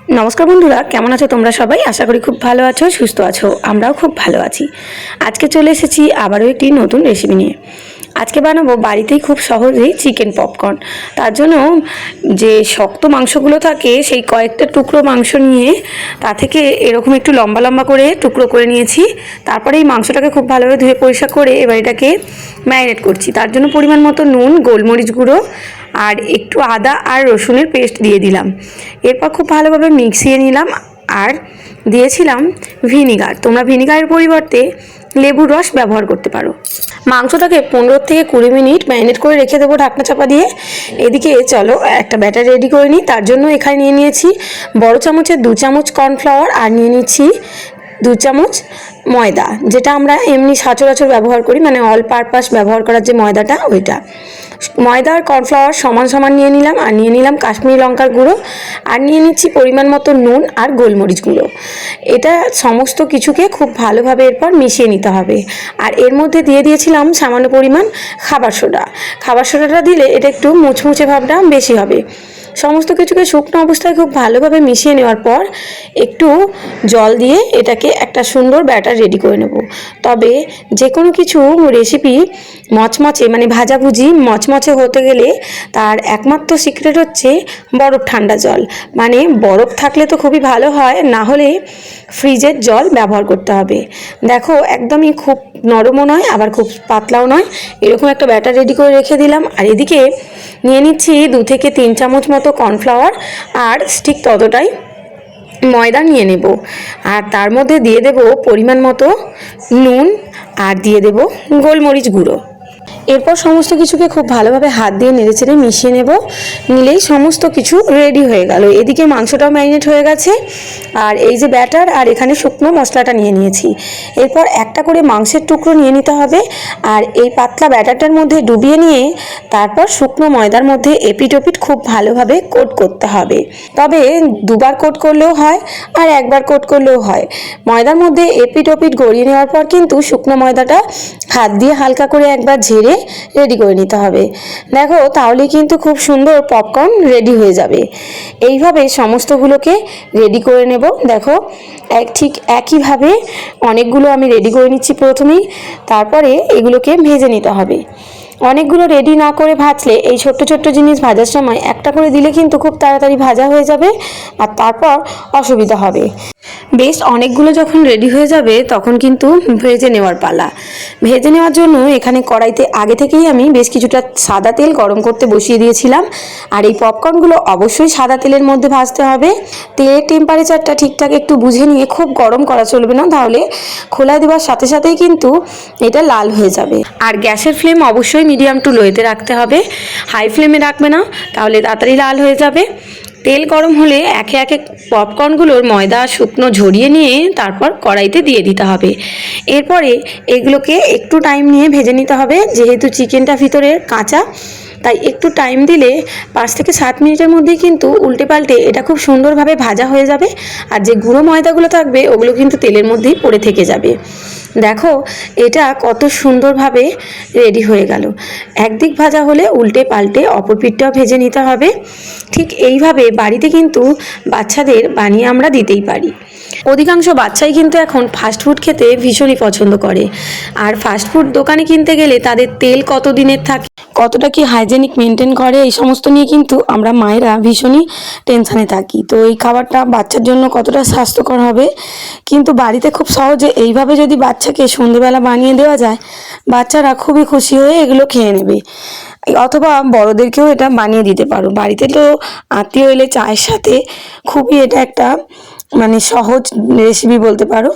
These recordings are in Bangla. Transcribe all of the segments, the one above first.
নমস্কার বন্ধুরা, কেমন আছো তোমরা সবাই? আশা করি খুব ভালো আছো, সুস্থ আছো। আমরাও খুব ভালো আছি। আজকে চলে এসেছি আবারও একটি নতুন রেসিপি নিয়ে। আজকে বানাবো বাড়িতেই খুব সহজেই চিকেন পপকর্ন। তার জন্য যে শক্ত মাংসগুলো থাকে সেই কয়েকটা টুকরো মাংস নিয়ে তা থেকে এরকম একটু লম্বা লম্বা করে টুকরো করে নিয়েছি। তারপরে এই মাংসটাকে খুব ভালোভাবে ধুয়ে পরিষ্কার করে এবার এটাকে ম্যারিনেট করছি। তার জন্য পরিমাণ মতো নুন, গোলমরিচ গুঁড়ো আর একটু আদা আর রসুনের পেস্ট দিয়ে দিলাম। এরপর খুব ভালোভাবে মিক্সিয়ে নিলাম আর দিয়েছিলাম ভিনিগার। তোমরা ভিনিগারের পরিবর্তে লেবুর রস ব্যবহার করতে পারো। মাংসটাকে 15 থেকে 20 মিনিট ম্যারিনেট করে রেখে দেবো ঢাকনা চাপা দিয়ে। এদিকে চলো একটা ব্যাটার রেডি করে নিই। তার জন্য এখানে নিয়ে নিয়েছি বড় চামচের 2 চামচ কর্নফ্লাওয়ার আর নিয়ে নিচ্ছি 2 চামচ ময়দা, যেটা আমরা এমনি সচরাচর ব্যবহার করি, মানে অল পারপাস ব্যবহার করার যে ময়দাটা ওইটা। ময়দা আর কর্নফ্লাওয়ার সমান সমান নিয়ে নিলাম আর নিয়ে নিলাম কাশ্মীরি লঙ্কার গুঁড়ো আর নিয়ে নিচ্ছি পরিমাণ মতো নুন আর গোলমরিচ গুঁড়ো। এটা সমস্ত কিছুকে খুব ভালোভাবে এরপর মিশিয়ে নিতে হবে। আর এর মধ্যে দিয়ে দিয়েছিলাম সামান্য পরিমাণ খাবার সোডা। খাবার সোডাটা দিলে এটা একটু মুচমুচে ভাবটা বেশি হবে। সমস্ত কিছুকে শুকনো অবস্থায় খুব ভালোভাবে মিশিয়ে নেওয়ার পর একটু জল দিয়ে এটাকে একটা সুন্দর ব্যাটার রেডি করে নেব। তবে যে কোনো কিছু রেসিপি মচমচে মানে ভাজাভুজি মচমচে হতে গেলে তার একমাত্র সিক্রেট হচ্ছে বরফ ঠান্ডা জল। মানে বরফ থাকলে তো খুবই ভালো হয়, না হলে ফ্রিজের জল ব্যবহার করতে হবে। দেখো একদমই খুব নরমও নয় আবার খুব পাতলাও নয়, এরকম একটা ব্যাটার রেডি করে রেখে দিলাম। আর এদিকে নিয়ে নিচ্ছি 2 থেকে 3 চামচ মতো কর্নফ্লাওয়ার আর ঠিক ততটাই ময়দা নিয়ে নেব। আর তার মধ্যে দিয়ে দেব পরিমাণ মতো নুন আর দিয়ে দেব গোলমরিচ গুঁড়ো। এরপর সমস্ত কিছুকে খুব ভালোভাবে হাত দিয়ে নেড়েচেড়ে মিশিয়ে নেব। নিলেই সমস্ত কিছু রেডি হয়ে গেল। এদিকে মাংসটাও ম্যারিনেট হয়ে গেছে আর এই যে ব্যাটার আর এখানে শুকনো মশলাটা নিয়ে নিয়েছি। এরপর একটা করে মাংসের টুকরো নিয়ে নিতে হবে আর এই পাতলা ব্যাটারটার মধ্যে ডুবিয়ে নিয়ে তারপর শুকনো ময়দার মধ্যে এপিট ওপিট খুব ভালোভাবে কোট করতে হবে। তবে 2বার কোট করলেও হয় আর 1বার কোট করলেও হয়। ময়দার মধ্যে এপিট ওপিট গড়িয়ে নেওয়ার পর কিন্তু শুকনো ময়দাটা হাত দিয়ে হালকা করে একবার ঝেড়ে রেডি করে নিতে হবে। দেখো তাহলে কিন্তু খুব সুন্দর পপকর্ন রেডি হয়ে যাবে। এইভাবে সমস্তগুলোকে রেডি করে নেব। দেখো ঠিক একইভাবে অনেকগুলো আমি রেডি করে নিচ্ছি প্রথমেই, তারপরে এগুলোকে ভেজে নিতে হবে। অনেকগুলো রেডি না করে ভাজলে এই ছোট্ট ছোট্ট জিনিস ভাজার সময় একটা করে দিলে কিন্তু খুব তাড়াতাড়ি ভাজা হয়ে যাবে আর তারপর অসুবিধা হবে। বেশ অনেকগুলো যখন রেডি হয়ে যাবে তখন কিন্তু ভেজে নেওয়ার পালা। ভেজে নেওয়ার জন্য এখানে কড়াইতে আগে থেকেই আমি বেশ কিছুটা সাদা তেল গরম করতে বসিয়ে দিয়েছিলাম। আর এই পপকর্নগুলো অবশ্যই সাদা তেলের মধ্যে ভাজতে হবে। তেলের টেম্পারেচারটা ঠিকঠাক একটু বুঝে নিয়ে, খুব গরম করা চলবে না, তাহলে খোলা দেওয়ার সাথে সাথেই কিন্তু এটা লাল হয়ে যাবে। আর গ্যাসের ফ্লেম অবশ্যই মিডিয়াম টু লোতে রাখতে হবে, হাই ফ্লেমে রাখবে না, তাহলে তাড়াতাড়ি লাল হয়ে যাবে। তেল গরম হলে একে একে পপকর্নগুলোর ময়দা শুকনো ঝরিয়ে নিয়ে তারপর কড়াইতে দিয়ে দিতে হবে। এরপরে এগুলোকে একটু টাইম নিয়ে ভেজে নিতে হবে, যেহেতু চিকেনটা ভিতরে কাঁচা, তাই একটু টাইম দিলে 5 থেকে 7 মিনিটের মধ্যেই কিন্তু উল্টে পাল্টে এটা খুব সুন্দরভাবে ভাজা হয়ে যাবে। আর যে গুঁড়ো ময়দাগুলো থাকবে ওগুলো কিন্তু তেলের মধ্যেই পড়ে থেকে যাবে। দেখো এটা কত সুন্দরভাবে রেডি হয়ে গেল। একদিক ভাজা হলে উল্টে পাল্টে অপর পিঠটাও ভেজে নিতে হবে। ঠিক এইভাবে বাড়িতে কিন্তু বাচ্চাদের বানিয়ে আমরা দিতেই পারি। অধিকাংশ বাচ্চাই কিন্তু এখন ফাস্টফুড খেতে ভীষণই পছন্দ করে। আর ফাস্টফুড দোকানে কিনতে গেলে তাদের তেল কত দিনের থাকে, কতটা কি হাইজেনিক মেনটেন করে, এই সমস্ত নিয়ে কিন্তু আমরা মায়েরা ভীষণই টেনশানে থাকি। তো এই খাবারটা বাচ্চার জন্য কতটা স্বাস্থ্যকর হবে, কিন্তু বাড়িতে খুব সহজে এইভাবে যদি বাচ্চাকে সন্ধেবেলা বানিয়ে দেওয়া যায়, বাচ্চারা খুবই খুশি হয়ে এগুলো খেয়ে নেবে। অথবা বড়দেরকেও এটা বানিয়ে দিতে পারো বাড়িতে। তো আত্মীয় এলে চায়ের সাথে খুবই এটা একটা মানে সহজ রেসিপি বলতে পারো।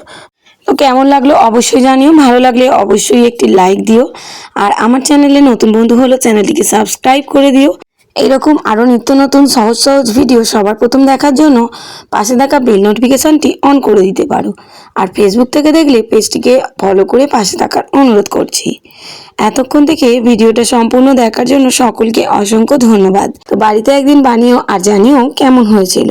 তো কেমন লাগলো অবশ্যই জানিও, ভালো লাগলে অবশ্যই একটি লাইক দিও। আর আমার চ্যানেলে নতুন বন্ধু হলো চ্যানেলটিকে সাবস্ক্রাইব করে দিও। এইরকম আরও নিত্য নতুন সহজ সহজ ভিডিও সবার প্রথম দেখার জন্য পাশে থাকা বেল নোটিফিকেশানটি অন করে দিতে পারো। আর ফেসবুক থেকে দেখলে পেজটিকে ফলো করে পাশে থাকার অনুরোধ করছি। এতক্ষণ থেকে ভিডিওটা সম্পূর্ণ দেখার জন্য সকলকে অসংখ্য ধন্যবাদ। তো বাড়িতে একদিন বানিও আর জানিও কেমন হয়েছিল।